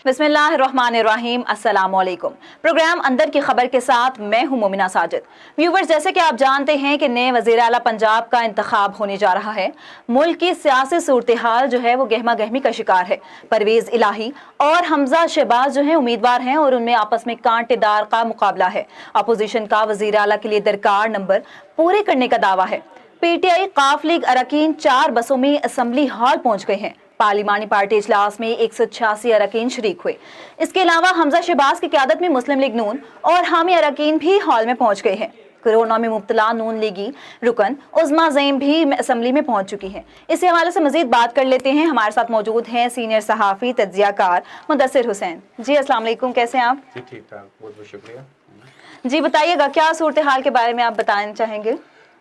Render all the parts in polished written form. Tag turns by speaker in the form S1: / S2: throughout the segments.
S1: بسم اللہ الرحمن الرحیم، السلام علیکم۔ پروگرام اندر کی خبر کے ساتھ میں ہوں مومنہ ساجد۔ ویورز، جیسے کہ آپ جانتے ہیں کہ نئے وزیر اعلیٰ پنجاب کا انتخاب ہونے جا رہا ہے۔ ملک کی سیاسی صورتحال جو ہے وہ گہما گہمی کا شکار ہے۔ پرویز الہی اور حمزہ شہباز جو ہیں امیدوار ہیں اور ان میں آپس میں کانٹے دار کا مقابلہ ہے۔ اپوزیشن کا وزیر اعلیٰ کے لیے درکار نمبر پورے کرنے کا دعویٰ ہے۔ پی ٹی آئی قاف لیگ اراکین 4 بسوں میں اسمبلی ہال پہنچ گئے ہیں۔ پارلیمانی پارٹی اجلاس میں 186 اراکین شریک ہوئے۔ اس کے علاوہ حمزہ شہباز کی قیادت میں مسلم لیگ نون اور حامی اراکین بھی ہال میں پہنچ گئے ہیں۔ کورونا میں مبتلا نون لیگی رکن عظمیٰ زیم بھی اسمبلی میں پہنچ چکی ہیں۔ اسی حوالے سے مزید بات کر لیتے ہیں۔ ہمارے ساتھ موجود ہیں سینئر صحافی تجزیہ کار مدثر حسین جی۔ السلام علیکم، کیسے ہیں آپ؟
S2: جی ٹھیک ٹھاک، بہت بہت شکریہ۔
S1: جی بتائیے گا، کیا صورتحال کے بارے میں آپ بتانا چاہیں گے؟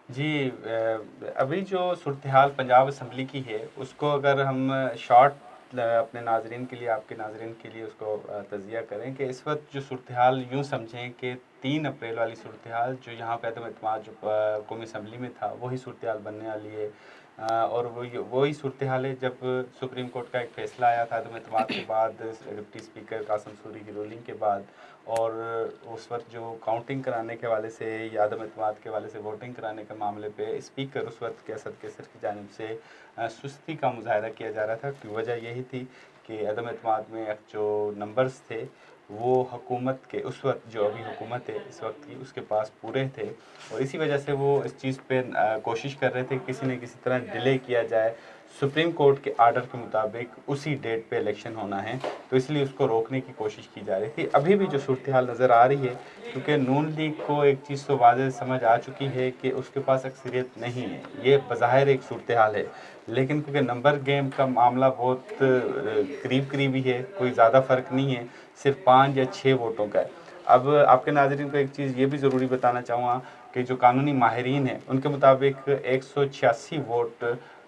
S2: جی ابھی جو صورتحال پنجاب اسمبلی کی ہے اس کو اگر ہم شارٹ اپنے ناظرین کے لیے، آپ کے ناظرین کے لیے اس کو تجزیہ کریں کہ اس وقت جو صورتحال یوں سمجھیں کہ 3 اپریل والی صورتحال جو یہاں پہ عدم اعتماد جو قومی اسمبلی میں تھا وہی صورتحال بننے والی ہے، اور وہی صورتحال ہے جب سپریم کورٹ کا ایک فیصلہ آیا تھا عدم اعتماد کے بعد، ڈپٹی اسپیکر قاسم سوری کی رولنگ کے بعد، اور اس وقت جو کاؤنٹنگ کرانے کے حوالے سے یا عدم اعتماد کے حوالے سے ووٹنگ کرانے کے معاملے پہ اسپیکر اس وقت کے اسد کیسر کی جانب سے سستی کا مظاہرہ کیا جا رہا تھا، کہ وجہ یہی تھی کہ عدم اعتماد میں جو نمبرز تھے وہ حکومت کے، اس وقت جو ابھی حکومت ہے اس وقت کی، اس کے پاس پورے تھے، اور اسی وجہ سے وہ اس چیز پہ کوشش کر رہے تھے کہ کسی نہ کسی طرح ڈیلے کیا جائے۔ سپریم کورٹ کے آرڈر کے مطابق اسی ڈیٹ پہ الیکشن ہونا ہے، تو اس لیے اس کو روکنے کی کوشش کی جا رہی تھی۔ ابھی بھی جو صورتحال نظر آ رہی ہے، کیونکہ نون لیگ کو ایک چیز تو واضح سمجھ آ چکی ہے کہ اس کے پاس اکثریت نہیں ہے، یہ بظاہر ایک صورتحال ہے، لیکن کیونکہ نمبر گیم کا معاملہ بہت قریبی ہے، کوئی زیادہ فرق نہیں ہے، صرف 5 یا 6 ووٹوں کا ہے۔ اب آپ کے ناظرین کو ایک چیز یہ بھی ضروری بتانا چاہوں گا کہ جو قانونی ماہرین ہیں ان کے مطابق 186 ووٹ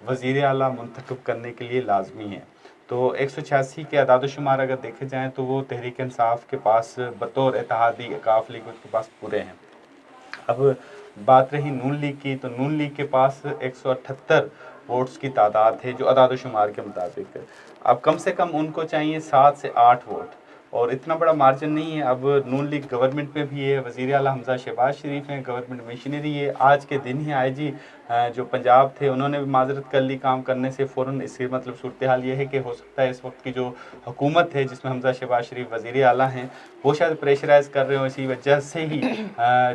S2: وزیر اعلیٰ منتخب کرنے کے لیے لازمی ہیں، تو 186 کے اعداد و شمار اگر دیکھے جائیں تو وہ تحریک انصاف کے پاس بطور اتحادی قاف لیگ کے پاس پورے ہیں۔ اب بات رہی نون لیگ کی، تو نون لیگ کے پاس 178 ووٹس کی تعداد ہے جو اعداد و شمار کے مطابق ہے۔ اب کم سے کم ان کو چاہیے 7 سے 8 ووٹ، اور اتنا بڑا مارجن نہیں ہے۔ اب نون لیگ گورنمنٹ میں بھی ہے، وزیر اعلیٰ حمزہ شہباز شریف ہیں، گورنمنٹ مشینری ہے۔ آج کے دن ہی آئی جی جو پنجاب تھے انہوں نے بھی معذرت کر لی کام کرنے سے فوراً۔ اس کی مطلب صورتحال یہ ہے کہ ہو سکتا ہے اس وقت کی جو حکومت ہے جس میں حمزہ شہباز شریف وزیر اعلیٰ ہیں وہ شاید پریشرائز کر رہے ہوں، اسی وجہ سے ہی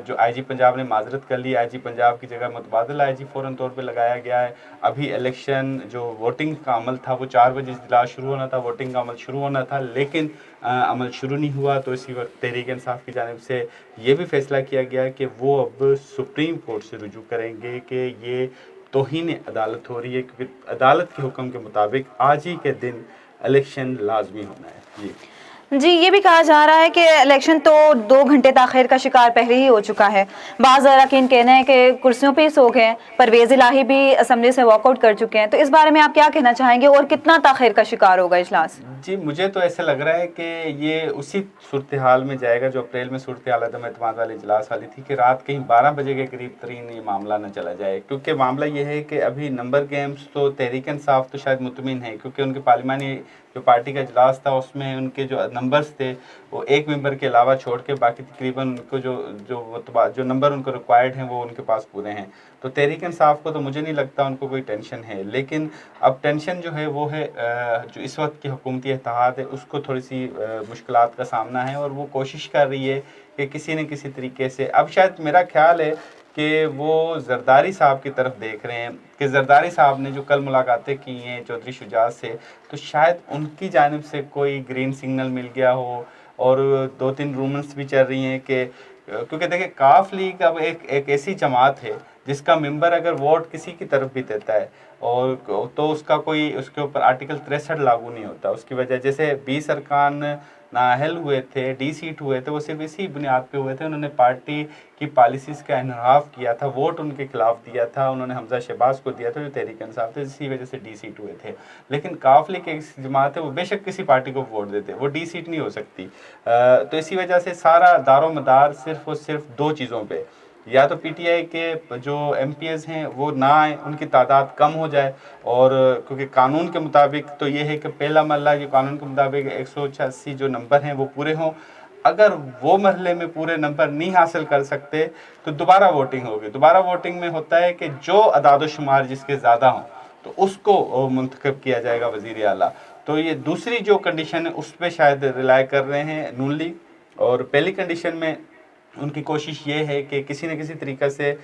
S2: جو آئی جی پنجاب نے معذرت کر لی، آئی جی پنجاب کی جگہ متبادل آئی جی فوراً طور پہ لگایا گیا ہے۔ ابھی الیکشن جو ووٹنگ کا عمل تھا وہ 4 بجے اجلاس شروع ہونا تھا، ووٹنگ کا عمل شروع ہونا تھا، لیکن عمل شروع نہیں ہوا، تو اسی وقت تحریک انصاف کی جانب سے یہ بھی فیصلہ کیا گیا کہ وہ اب سپریم کورٹ سے رجوع کریں گے کہ یہ توہین عدالت ہو رہی ہے، کیونکہ عدالت کے حکم کے مطابق آج ہی کے دن الیکشن لازمی ہونا ہے۔
S1: جی یہ بھی کہا جا رہا ہے کہ الیکشن تو 2 گھنٹے تاخیر کا شکار پہلے ہی ہو چکا ہے۔ بعض اراکین کہنا ہے کہ کرسیوں پہ ہی سو گئے ہیں۔ پرویز الہی بھی اسمبلی سے واک آؤٹ کر چکے ہیں، تو اس بارے میں آپ کیا کہنا چاہیں گے اور کتنا تاخیر کا شکار ہوگا اجلاس؟
S2: جی مجھے تو ایسا لگ رہا ہے کہ یہ اسی صورتحال میں جائے گا جو اپریل میں صورتحال عدم اعتماد والے اجلاس والی تھی، کہ رات کہیں 12 بجے کے قریب ترین یہ معاملہ نہ چلا جائے، کیونکہ معاملہ یہ ہے کہ ابھی نمبر گیمز تو تحریک انصاف تو شاید مطمئن ہے، کیونکہ ان کے پارلیمانی جو پارٹی کا اجلاس تھا اس میں ان کے جو نمبرز تھے وہ ایک ممبر کے علاوہ چھوڑ کے باقی تقریباً ان کو جو نمبر ان کو ریکوائرڈ ہیں وہ ان کے پاس پورے ہیں، تو تحریک انصاف کو تو مجھے نہیں لگتا ان کو کوئی ٹینشن ہے۔ لیکن اب ٹینشن جو ہے وہ ہے جو اس وقت کی حکومتی اتحاد ہے اس کو تھوڑی سی مشکلات کا سامنا ہے، اور وہ کوشش کر رہی ہے کہ کسی نہ کسی طریقے سے، اب شاید میرا خیال ہے کہ وہ زرداری صاحب کی طرف دیکھ رہے ہیں کہ زرداری صاحب نے جو کل ملاقاتیں کی ہیں چودھری شجاعت سے، تو شاید ان کی جانب سے کوئی گرین سگنل مل گیا ہو، اور 2-3 رومنس بھی چل رہی ہیں کہ کیونکہ دیکھیں قاف لیگ اب ایک ایسی جماعت ہے جس کا ممبر اگر ووٹ کسی کی طرف بھی دیتا ہے اور تو اس کا کوئی اس کے اوپر آرٹیکل 63 لاگو نہیں ہوتا، اس کی وجہ جیسے 20 ارکان نااہل ہوئے تھے، ڈی سیٹ ہوئے تھے، وہ صرف اسی بنیاد پہ ہوئے تھے، انہوں نے پارٹی کی پالیسیز کا انحراف کیا تھا، ووٹ ان کے خلاف دیا تھا، انہوں نے حمزہ شہباز کو دیا تھا جو تحریک انصاف تھے، اسی وجہ سے ڈی سیٹ ہوئے تھے۔ لیکن قاف لیگ ایک جماعت ہے، وہ بے شک کسی پارٹی کو ووٹ دیتے، وہ ڈی سیٹ نہیں ہو سکتی، تو اسی وجہ سے سارا دار و مدار صرف اور صرف 2 چیزوں پہ، یا تو پی ٹی آئی کے جو ایم پی ایز ہیں وہ نہ آئیں، ان کی تعداد کم ہو جائے، اور کیونکہ قانون کے مطابق تو یہ ہے کہ پہلا مرحلہ جو قانون کے مطابق 186 جو نمبر ہیں وہ پورے ہوں، اگر وہ مرحلے میں پورے نمبر نہیں حاصل کر سکتے تو دوبارہ ووٹنگ ہوگی۔ دوبارہ ووٹنگ میں ہوتا ہے کہ جو اعداد و شمار جس کے زیادہ ہوں تو اس کو منتخب کیا جائے گا وزیر اعلیٰ۔ تو یہ دوسری جو کنڈیشن ہے اس پہ شاید ریلائی کر رہے ہیں نون لیگ، اور پہلی کنڈیشن میں ان کی کوشش یہ ہے کہ کسی نہ کسی طریقے سے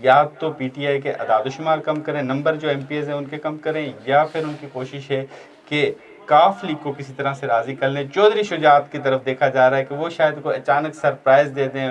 S2: یا تو پی ٹی آئی کے اعداد و شمار کم کریں، نمبر جو ایم پی ایز ہیں ان کے کم کریں، یا پھر ان کی کوشش ہے کہ کاف لیگ کو کسی طرح سے راضی کر لیں۔ چودھری شجاعت کی طرف دیکھا جا رہا ہے کہ وہ شاید کوئی اچانک سرپرائز دے دیں،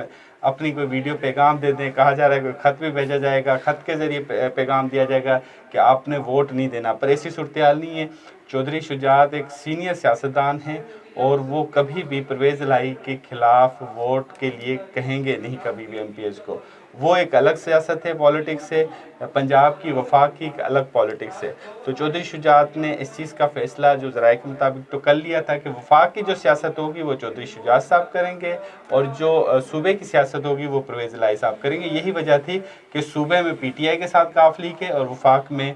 S2: اپنی کوئی ویڈیو پیغام دے دیں، کہا جا رہا ہے کہ خط بھی بھیجا جائے گا، خط کے ذریعے پیغام دیا جائے گا کہ آپ نے ووٹ نہیں دینا، پر ایسی صورتحال نہیں ہے۔ چودھری شجاعت ایک سینئر سیاستدان ہیں اور وہ کبھی بھی پرویز الہی کے خلاف ووٹ کے لیے کہیں گے نہیں کبھی بھی ایم پی ایز کو۔ وہ ایک الگ سیاست ہے، پالیٹکس ہے، پنجاب کی وفاق کی ایک الگ پالیٹکس ہے۔ تو چودھری شجاعت نے اس چیز کا فیصلہ جو ذرائع کے مطابق تو کر لیا تھا کہ وفاق کی جو سیاست ہوگی وہ چودھری شجاعت صاحب کریں گے، اور جو صوبے کی سیاست ہوگی وہ پرویز الہی صاحب کریں گے۔ یہی وجہ تھی کہ صوبے میں پی ٹی آئی کے ساتھ کاف لیگ ہے اور وفاق میں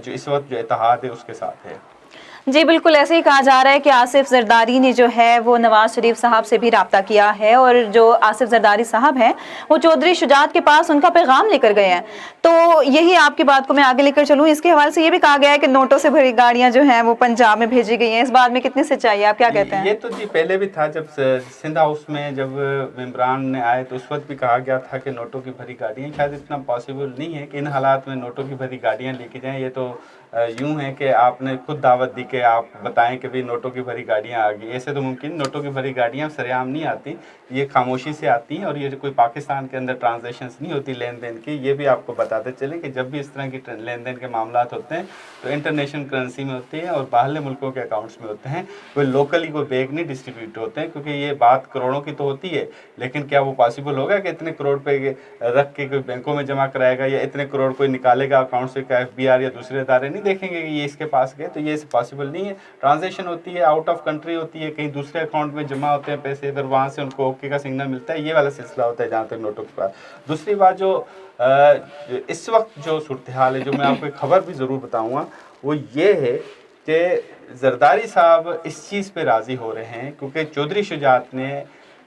S2: جو اس وقت جو اتحاد ہے اس کے ساتھ ہے۔
S1: جی بالکل ایسے ہی کہا جا رہا ہے کہ آصف زرداری نے جو ہے وہ نواز شریف صاحب سے بھی رابطہ کیا ہے، اور جو آصف زرداری صاحب ہیں وہ چودھری شجاعت کے پاس ان کا پیغام لے کر گئے ہیں۔ تو یہی آپ کی بات کو میں آگے لے کر چلوں، اس کے حوالے سے یہ بھی کہا گیا ہے کہ نوٹوں سے بھری گاڑیاں جو ہیں وہ پنجاب میں بھیجی گئی ہیں، اس بات میں کتنی سچائی ہے، آپ کیا کہتے ہیں؟
S2: یہ تو جی پہلے بھی تھا، جب سندھ ہاؤس میں جب ممبران نے آئے تو اس وقت بھی کہا گیا تھا کہ نوٹوں کی بھری گاڑیاں، شاید اتنا پاسبل نہیں ہے کہ ان حالات میں نوٹوں کی بھری گاڑیاں لے کے جائیں۔ یہ تو یوں ہے کہ آپ نے خود دعوت دی کہ آپ بتائیں کہ بھئی نوٹوں کی بھری گاڑیاں آ گئی، ایسے تو ممکن نوٹوں کی بھری گاڑیاں سرعام نہیں آتی، یہ خاموشی سے آتی ہیں، اور یہ کوئی پاکستان کے اندر ٹرانزیکشنز نہیں ہوتی لین دین کی۔ یہ بھی آپ کو بتاتے چلیں کہ جب بھی اس طرح کی لین دین کے معاملات ہوتے ہیں تو انٹرنیشنل کرنسی میں ہوتے ہیں اور باہرلے ملکوں کے اکاؤنٹس میں ہوتے ہیں، کوئی لوکلی کوئی بیگ نہیں ڈسٹریبیوٹ ہوتے ہیں، کیونکہ یہ بات کروڑوں کی تو ہوتی ہے، لیکن کیا وہ پاسبل ہوگا کہ اتنے کروڑ پہ رکھ کے کوئی بینکوں میں جمع کرائے گا، یا اتنے کروڑ کوئی نکالے گا اکاؤنٹ سے کہ ایف بی آر یا دوسرے ادارے نہیں دیکھیں گے کہ یہ اس کے پاس گئے؟ تو یہ پاسبل نہیں ہے۔ ٹرانزیکشن ہوتی ہے، آؤٹ آف کنٹری ہوتی ہے، کہیں دوسرے اکاؤنٹ میں جمع ہوتے ہیں پیسے، اگر وہاں سے ان کو اوکے کا سگنل ملتا ہے، یہ والا سلسلہ ہوتا ہے جہاں تک نوٹوں کے پاس۔ دوسری بات جو اس وقت جو صورتحال ہے، جو میں آپ کو ایک خبر بھی ضرور بتاؤں گا، وہ یہ ہے کہ زرداری صاحب اس چیز پہ راضی ہو رہے ہیں کیونکہ چودھری شجاعت نے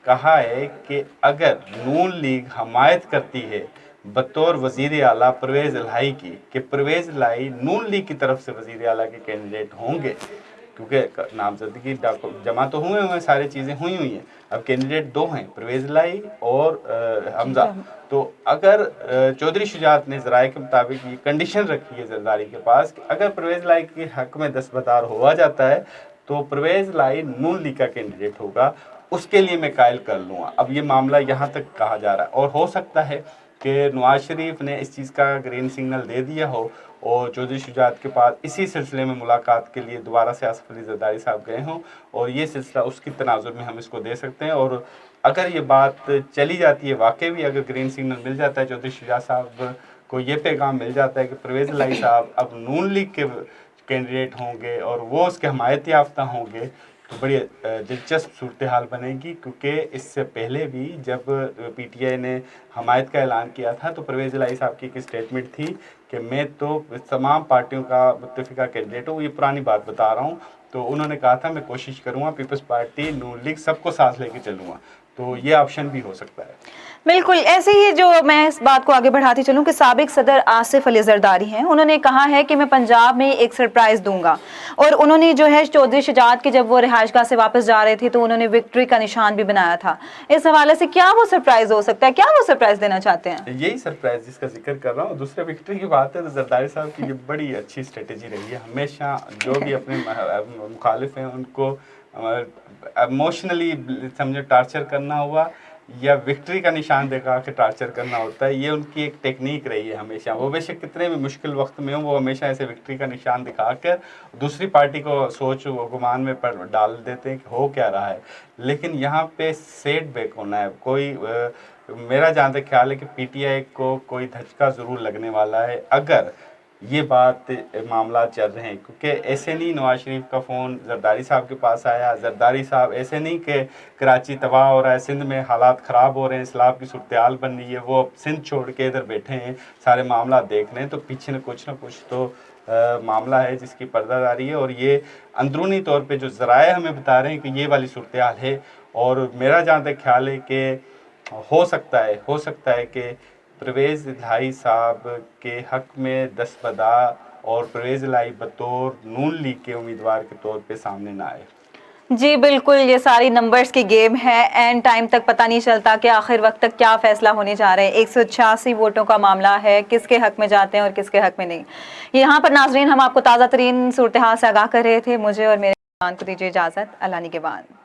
S2: کہا ہے کہ اگر نون لیگ حمایت کرتی ہے بطور وزیر اعلیٰ پرویز الہی کی، کہ پرویز الہی نون لیگ کی طرف سے وزیر اعلیٰ کے کینڈیڈیٹ ہوں گے، کیونکہ نامزدگی جمع تو ہوئے ساری چیزیں ہوئی ہیں، اب کینڈیڈیٹ دو ہیں، پرویز الہی اور حمزہ۔ تو اگر چودھری شجاعت نے ذرائع کے مطابق یہ کنڈیشن رکھی ہے زرداری کے پاس کہ اگر پرویز الہی کے حق میں دستبردار ہوا جاتا ہے تو پرویز الہی نون لیگ کا کینڈیڈیٹ ہوگا، اس کے لیے میں قائل کر لوں گا۔ اب یہ معاملہ یہاں تک کہا جا رہا ہے، اور ہو سکتا ہے کہ نواز شریف نے اس چیز کا گرین سگنل دے دیا ہو اور چودھری شجاعت کے پاس اسی سلسلے میں ملاقات کے لیے دوبارہ سے آصف علی زرداری صاحب گئے ہوں، اور یہ سلسلہ اس کی تناظر میں ہم اس کو دے سکتے ہیں۔ اور اگر یہ بات چلی جاتی ہے، واقعی بھی اگر گرین سگنل مل جاتا ہے چودھری شجاعت صاحب کو، یہ پیغام مل جاتا ہے کہ پرویز الہی صاحب اب نون لیگ کے کینڈیڈیٹ ہوں گے اور وہ اس کے حمایت یافتہ ہوں گے، تو بڑی دلچسپ صورتحال بنے گی، کیونکہ اس سے پہلے بھی جب پی ٹی آئی نے حمایت کا اعلان کیا تھا تو پرویز الہی صاحب کی ایک اسٹیٹمنٹ تھی کہ میں تو تمام پارٹیوں کا متفقہ کینڈیڈیٹ ہوں، یہ پرانی بات بتا رہا ہوں، تو انہوں نے کہا تھا میں کوشش کروں گا پیپلز پارٹی نون لیگ سب کو ساتھ لے کے چلوں گا، تو یہ آپشن بھی ہو سکتا ہے۔
S1: بالکل ایسے ہی جو میں اس بات کو آگے بڑھاتی چلوں کہ سابق صدر آصف علی زرداری ہیں، انہوں نے کہا ہے کہ میں پنجاب میں ایک سرپرائز دوں گا، اور انہوں نے جو ہے چودھری شجاعت کے جب وہ رہائش گاہ سے واپس جا رہے تھے تو انہوں نے وکٹری کا نشان بھی بنایا تھا۔ اس حوالے سے کیا وہ سرپرائز ہو سکتا ہے، کیا وہ سرپرائز دینا چاہتے ہیں؟
S2: یہی سرپرائز جس کا ذکر کر رہا ہوں۔ دوسرے وکٹری کی بات ہے تو زرداری صاحب کی یہ بڑی اچھی اسٹریٹجی رہی ہے، ہمیشہ جو بھی اپنے مخالف ہیں ان کو ایموشنلی سمجھے ٹارچر کرنا ہوا یا وکٹری کا نشان دکھا کے ٹارچر کرنا ہوتا ہے، یہ ان کی ایک ٹیکنیک رہی ہے ہمیشہ۔ وہ بے شک کتنے بھی مشکل وقت میں ہوں، وہ ہمیشہ ایسے وکٹری کا نشان دکھا کر دوسری پارٹی کو سوچ و گمان میں ڈال دیتے ہیں کہ ہو کیا رہا ہے، لیکن یہاں پہ سیٹ بیک ہونا ہے۔ کوئی میرا جہاں تک خیال ہے کہ پی ٹی آئی کو کوئی دھچکا ضرور لگنے والا ہے اگر یہ بات معاملات چل رہے ہیں، کیونکہ ایسے نہیں نواز شریف کا فون زرداری صاحب کے پاس آیا، زرداری صاحب ایسے نہیں کہ کراچی تباہ ہو رہا ہے، سندھ میں حالات خراب ہو رہے ہیں، سیلاب کی صورتحال بن رہی ہے، وہ سندھ چھوڑ کے ادھر بیٹھے ہیں سارے معاملات دیکھ رہے ہیں، تو پیچھے نہ کچھ تو معاملہ ہے جس کی پردہ داری ہے، اور یہ اندرونی طور پہ جو ذرائع ہمیں بتا رہے ہیں کہ یہ والی صورتحال ہے۔ اور میرا جہاں تک خیال ہے کہ ہو سکتا ہے کہ پرویز الہی صاحب کے حق میں دستبردار اور پرویز الہی بطور نون لیگ کے امیدوار کے طور پہ سامنے نہ آئے۔
S1: جی بالکل، یہ ساری نمبرز کی گیم ہے، اینڈ ٹائم تک پتہ نہیں چلتا کہ آخر وقت تک کیا فیصلہ ہونے جا رہے ہیں۔ 186 ووٹوں کا معاملہ ہے، کس کے حق میں جاتے ہیں اور کس کے حق میں نہیں۔ یہاں پر ناظرین ہم آپ کو تازہ ترین صورتحال سے آگاہ کر رہے تھے۔ مجھے اور میرے کو دیجیے اجازت، اللہ نگہبان۔